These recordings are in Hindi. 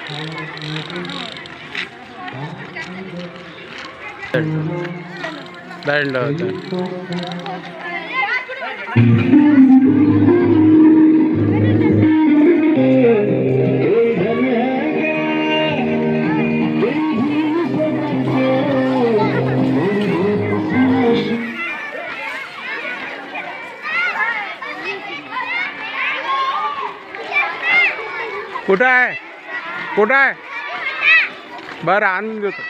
दंड होता कुठं आहे कुठं आहे बरं आणून देतो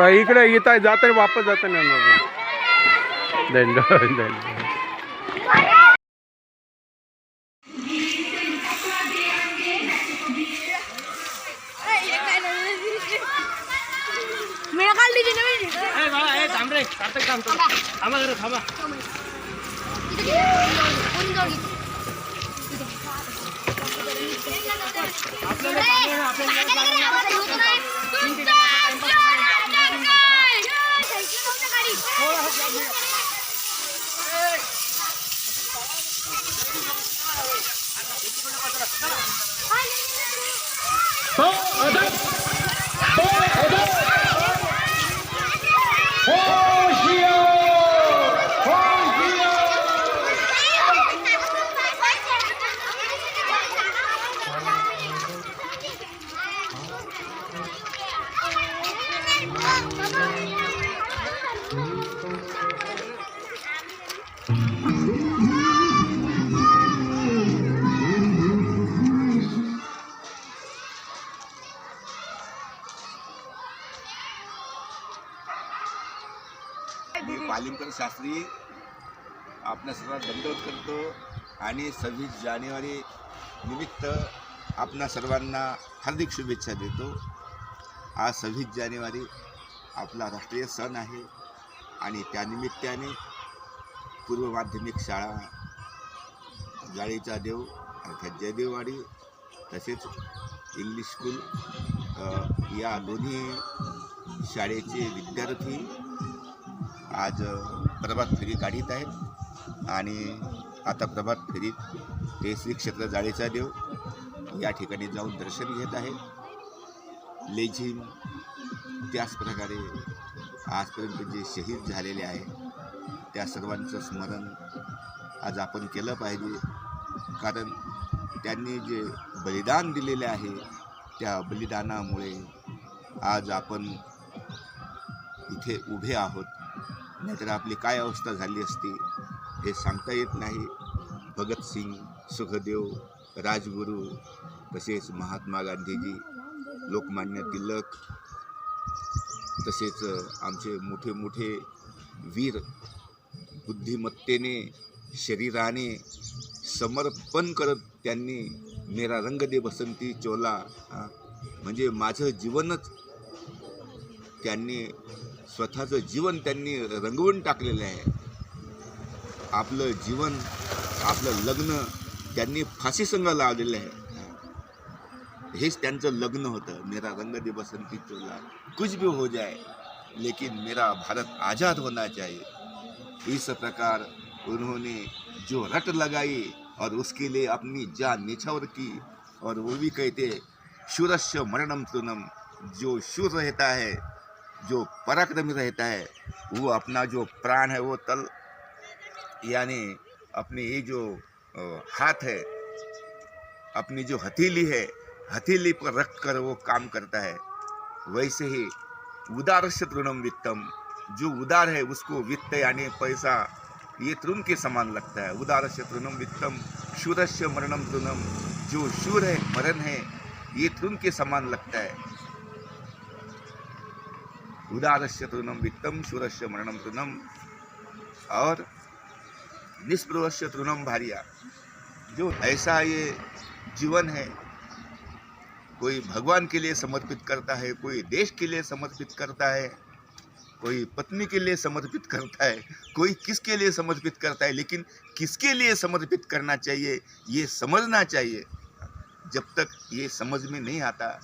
इकडे येत आहे जाता वापस जाता नाही दंड दंड पालिमकर शास्त्री आपल्या सर्वांना दंडवत करतो आणि 26 जानेवारी निमित्त आपणा सर्वांना हार्दिक शुभेच्छा देतो। आज 26 जानेवारी आपला राष्ट्रीय सण आहे आणि त्यानिमित्ताने पूर्व माध्यमिक शाळा जाळीचा देव अर्थात जयदेववाडी तसेच इंग्लिश स्कूल या दोन्ही शाळेचे विद्यार्थी आज प्रभात फेरी काढीत आहेत आणि आता प्रभात फेरीत ते श्री क्षेत्र जाळीचा देव या ठिकाणी जाऊन दर्शन घेत आहेत। लेझिम त्याचप्रकारे आजपर्यंत जे शहीद झालेले आहे त्या सर्वांचं स्मरण आज आपण केलं पाहिजे, कारण त्यांनी जे बलिदान दिलेले आहे त्या बलिदानामुळे आज आपण इथे उभे आहोत, नाहीतर आपली काय अवस्था झाली असती हे सांगता येत नाही। भगतसिंग, सुखदेव, राजगुरू तसेच महात्मा गांधीजी, लोकमान्य तिलक तसेच आमचे मोठे मोठे वीर बुद्धिमत्तेने शरीराने समर्पण करत त्यांनी मेरा रंग दे बसंती चोला म्हणजे माझं जीवनच त्यांनी स्वतःचं जीवन त्यांनी रंगवून टाकलेलं आहे। आपलं जीवन आपलं लग्न त्यांनी फाशीसंग लावलेलं आहे। हेच त्यांचं लग्न होतं, मेरा रंग दे बसंती चोला, कुछ भी हो जाए लेकिन मेरा भारत आज़ाद होना चाहिए। इस प्रकार उन्होंने जो रट लगाई और उसके लिए अपनी जान निछावर की, और वो भी कहते शूरस्य मरणम तृणम, जो शूर रहता है जो पराक्रमी रहता है वो अपना जो प्राण है वो तल यानी अपने ये जो हाथ है अपनी जो हथेली है हथेली पर रख कर वो काम करता है। वैसे ही उदारस्य तृणम वित्तम, जो उदार है उसको वित्त यानी पैसा ये तृण के समान लगता है। उदारस्य तृणम वित्तम शूरस्य मरणम तृणम, जो शूर है मरण है ये तृण के समान लगता है। उदारस्य तृणम वित्तम शूरस्य मरणम तृणम और निष्प्रवस्य तृणम भारिया, जो ऐसा ये जीवन है, कोई भगवान के लिए समर्पित करता है, कोई देश के लिए समर्पित करता है, कोई पत्नी के लिए समर्पित करता है, कोई किसके लिए समर्पित करता है, लेकिन किसके लिए समर्पित करना चाहिए ये समझना चाहिए। जब तक ये समझ में नहीं आता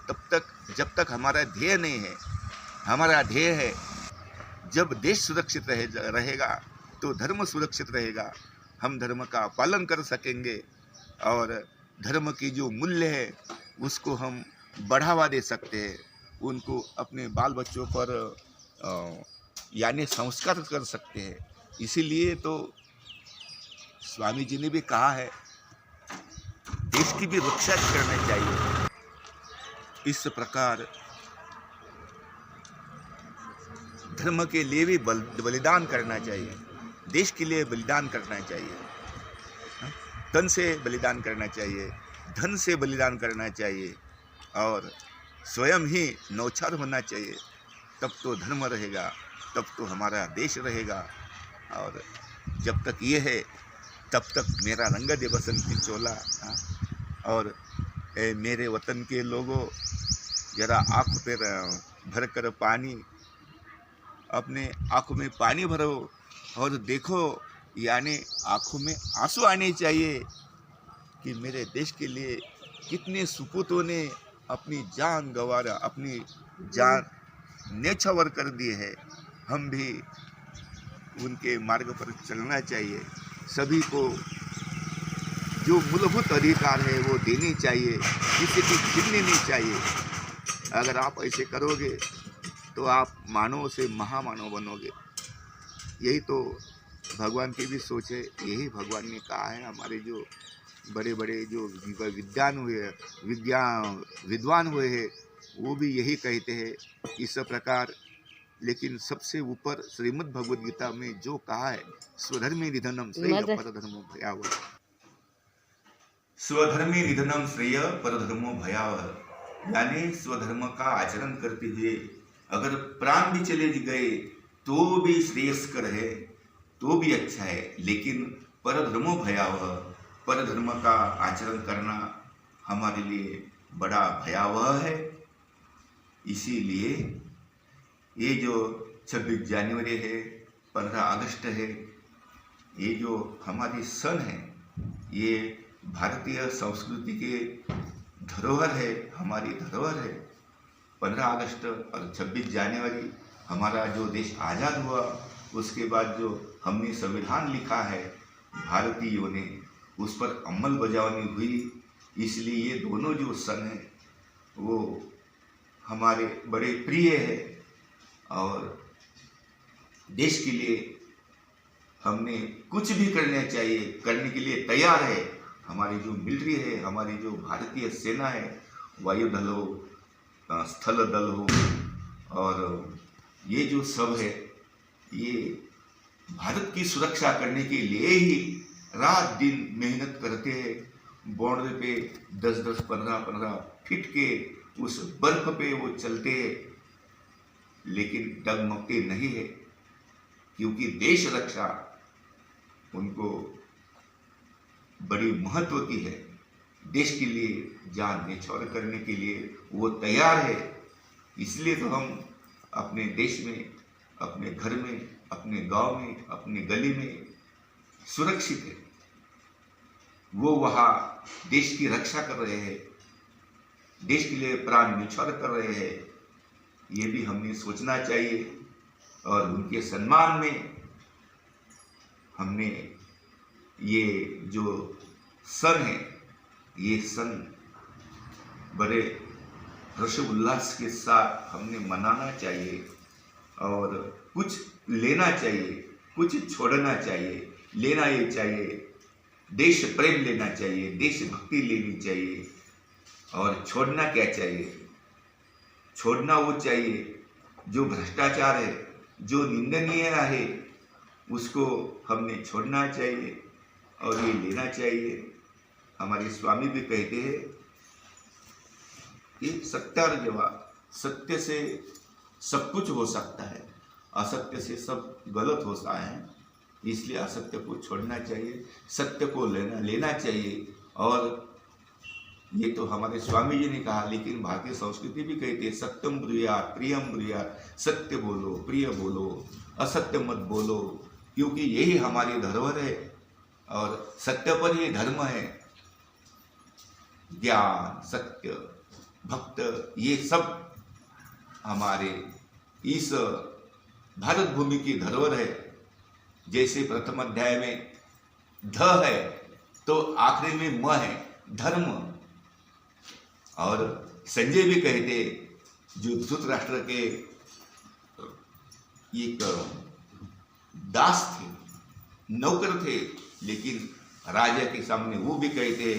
तब तक, जब तक हमारा ध्येय नहीं है, हमारा ध्येय है जब देश सुरक्षित रहेगा तो धर्म सुरक्षित रहेगा, हम धर्म का पालन कर सकेंगे और धर्म के जो मूल्य है उसको हम बढ़ावा दे सकते हैं, उनको अपने बाल बच्चों पर यानी संस्कार कर सकते हैं। इसीलिए तो स्वामी जी ने भी कहा है देश की भी रक्षा करना चाहिए। इस प्रकार धर्म के लिए भी बलिदान करना चाहिए, देश के लिए बलिदान करना चाहिए, तन से बलिदान करना चाहिए, धन से बलिदान करना चाहिए और स्वयं ही नौछार होना चाहिए। तब तो धर्म रहेगा, तब तो हमारा देश रहेगा। और जब तक ये है तब तक मेरा रंग दे बसंती चोला। और मेरे वतन के लोगों, जरा आँख पे भर कर पानी, अपने आँखों में पानी भरो और देखो, यानी आँखों में आंसू आने चाहिए कि मेरे देश के लिए कितने सुपूतों ने अपनी जान गंवारा, अपनी जान न्यौछावर कर दी है। हम भी उनके मार्ग पर चलना चाहिए। सभी को जो मूलभूत अधिकार है वो देनी चाहिए, किसी की छीननी नहीं चाहिए। अगर आप ऐसे करोगे तो आप मानव से महामानव बनोगे। यही तो भगवान की भी सोच है, यही भगवान ने कहा है। हमारे जो बड़े बड़े जो विद्वान हुए हैं वो भी यही कहते हैं इस प्रकार। लेकिन सबसे ऊपर श्रीमद् भगवद गीता में जो कहा है, स्वधर्मे निधनम श्रेय परधर्मो भयावह। स्वधर्मे निधनम श्रेय परधर्मो भयावह, यानी स्वधर्म का आचरण करते हुए अगर प्राण भी चले गए तो भी श्रेयस्कर है, तो भी अच्छा है। लेकिन परधर्मो भयावह, परधर्म का आचरण करना हमारे लिए बड़ा भयावह है। इसीलिए ये जो 26 जनवरी है, 15 अगस्त है, ये जो हमारी सन है, ये भारतीय संस्कृति के धरोहर है, हमारी धरोहर है। 15 अगस्त और 26 जनवरी हमारा जो देश आज़ाद हुआ, उसके बाद जो हमने संविधान लिखा है भारतीयों ने, उस पर अमल बजावनी हुई। इसलिए ये दोनों जो सन हैं वो हमारे बड़े प्रिय है और देश के लिए हमने कुछ भी करना चाहिए, करने के लिए तैयार है। हमारी जो मिलिट्री है, हमारी जो भारतीय सेना है, वायुदल हो, स्थल दल हो, और ये जो सब है, ये भारत की सुरक्षा करने के लिए ही रात दिन मेहनत करते हैं। बॉर्डर पे 10-10, 15-15 फीट के उस बर्फ पे वो चलते हैं, लेकिन डगमगते नहीं है, क्योंकि देश रक्षा उनको बड़ी महत्व की है। देश के लिए जान न्यौछावर करने के लिए वो तैयार है। इसलिए तो हम अपने देश में, अपने घर में, अपने गांव में, अपनी गली में सुरक्षित है। वो वहाँ देश की रक्षा कर रहे हैं, देश के लिए प्राण न्यौछावर कर रहे हैं। ये भी हमने सोचना चाहिए और उनके सम्मान में हमने ये जो सन है, ये सन बड़े हर्ष उल्लास के साथ हमने मनाना चाहिए और कुछ लेना चाहिए, कुछ छोड़ना चाहिए। लेना ये चाहिए, देश प्रेम लेना चाहिए, देशभक्ति लेनी चाहिए। और छोड़ना क्या चाहिए? छोड़ना वो चाहिए जो भ्रष्टाचार है, जो निंदनीय है, उसको हमने छोड़ना चाहिए और ये लेना चाहिए। हमारे स्वामी भी कहते हैं कि सत्य और जवाब, सत्य से सब कुछ हो सकता है, असत्य से सब गलत होता है। इसलिए असत्य को छोड़ना चाहिए, सत्य को लेना चाहिए। और ये तो हमारे स्वामी जी ने कहा, लेकिन भारतीय संस्कृति भी कहती है सत्यम ब्रूयात् प्रियम ब्रूयात्, सत्य बोलो, प्रिय बोलो, असत्य मत बोलो, क्योंकि यही हमारी धरोहर है और सत्य पर ही धर्म है। ज्ञान, सत्य, भक्त, ये सब हमारे इस भारत भूमि की धरोहर है। जैसे प्रथम अध्याय में ध है तो आखिरी में म है, धर्म। और संजय भी कहते, जो धृतराष्ट्र के एक दास थे, नौकर थे, लेकिन राजा के सामने वो भी कहते,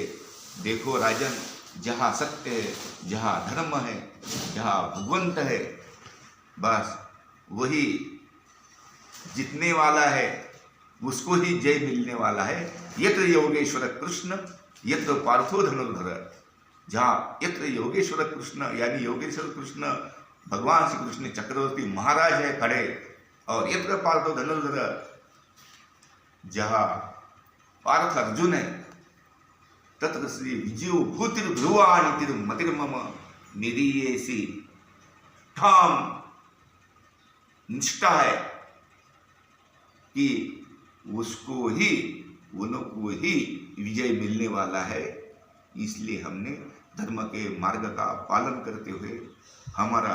देखो राजन, जहाँ सत्य है, जहाँ धर्म है, जहाँ भगवंत है, बस वही जीतने वाला है, उसको ही जय मिलने वाला है। यत्र योगेश्वर कृष्ण यत्र पार्थो धनुर्धर। जहाँ यत्र योगेश्वर कृष्ण यानी योगेश्वर कृष्ण भगवान श्री कृष्ण चक्रवर्ती महाराज है खड़े, और यत्र पार्थो धनुर्धर, जहाँ पार्थ अर्जुन है, तत्र श्री विजयो भूतिर्ध्रुवाणि तिर्मतिर्मम निरीयेसी। ठाम निष्ठा है कि उसको ही, उनको ही विजय मिलने वाला है। इसलिए हमने धर्म के मार्ग का पालन करते हुए हमारा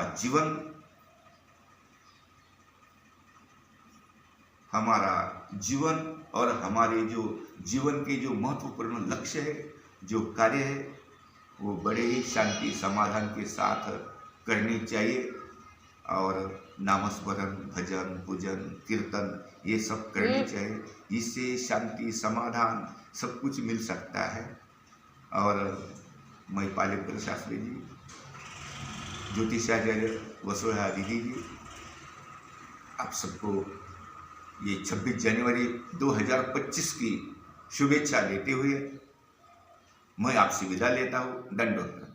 जीवन और हमारे जो जीवन के जो महत्वपूर्ण लक्ष्य है, जो कार्य है, वो बड़े ही शांति समाधान के साथ करनी चाहिए। और नामस्मरण, भजन, पूजन, कीर्तन ये सब करनी चाहिए। इससे शांति समाधान सब कुछ मिल सकता है। और मैं पालेकर शास्त्री जी, ज्योतिषाचार्य वसुधा दीदी जी, आप सबको ये 26 जनवरी 2025 की शुभेच्छा देते हुए मैं आपसे विदा लेता हूँ। दंडवत।